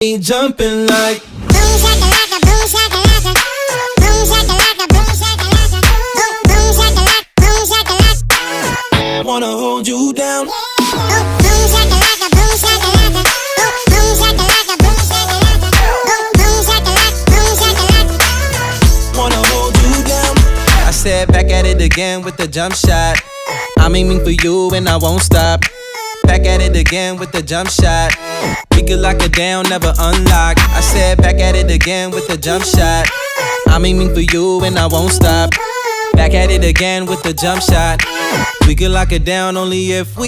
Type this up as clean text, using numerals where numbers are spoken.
Be jumping like boom shakalaka, boom shakalaka, boom shakalaka, boom shakalaka, boom shakalaka, boom shakalaka. wanna hold you down. Boom shakalaka, boom shakalaka, boom shakalaka, boom shakalaka, boom shakalaka, boom shakalaka. Wanna hold you down. I said back at it again with the jump shot. I'm aiming for you and I won't stop. Back at it again with the jump shot. We could lock it down, never unlock. I said back at it again with the jump shot. I'm aiming for you and I won't stop. Back at it again with the jump shot. We could lock it down only if we